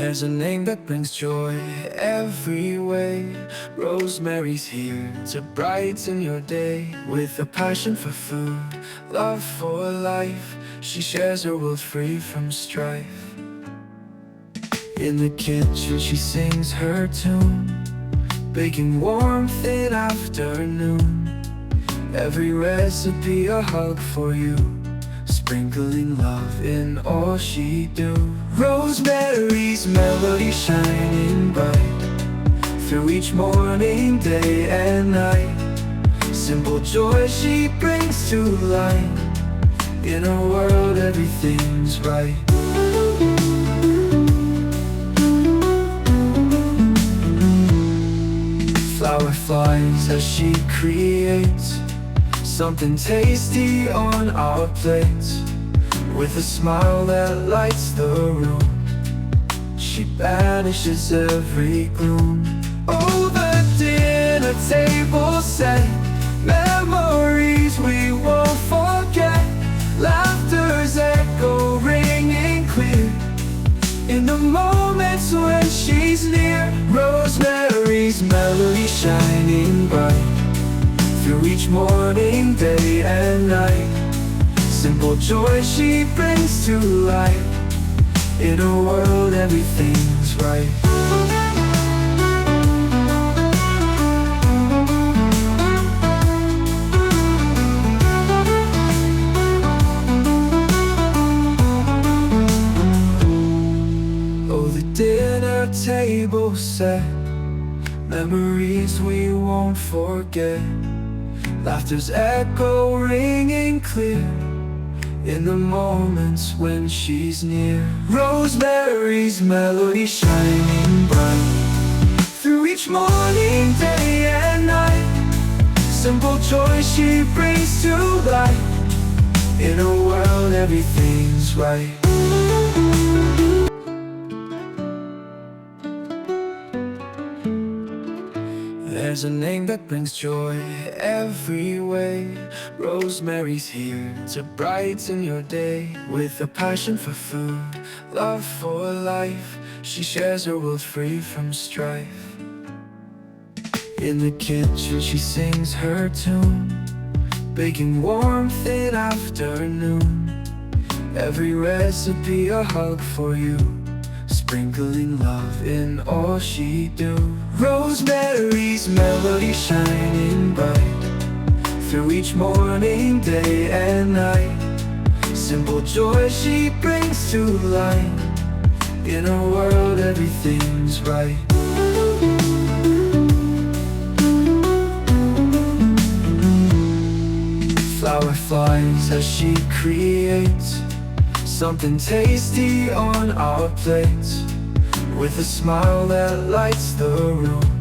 There's a name that brings joy every way. Rosemary's here to brighten your day. With a passion for food, love for life, she shares her world free from strife. In the kitchen she sings her tune, baking warmth in afternoon. Every recipe a hug for you, sprinkling love in all she do. Rosemary's melody shining bright through each morning, day and night. Simple joy she brings to light. In a world everything's right. Flower flies as she creates something tasty on our plates. With a smile that lights the room, she banishes every gloom. Oh, the dinner table set, memories we won't forget. Laughter's echo ringing clear in the moments when she's near. Rosemary's melody shining bright through each morning, day and night. Simple joy she brings to light. In a world everything's right. Oh, the dinner table set, memories we won't forget. Laughter's echo ringing clear in the moments when she's near. Rosemary's melody shining bright through each morning, day and night. Simple joy she brings to light. In a world everything's right. There's a name that brings joy every way. Rosemary's here to brighten your day. With a passion for food, love for life, she shares her world free from strife. In the kitchen she sings her tune, baking warmth in afternoon. Every recipe a hug for you, sprinkling love in all she do. Rosemary's melody shining bright through each morning, day and night. Simple joy she brings to light. In a world everything's right. Flower flies as she creates something tasty on our plates. With a smile that lights the room,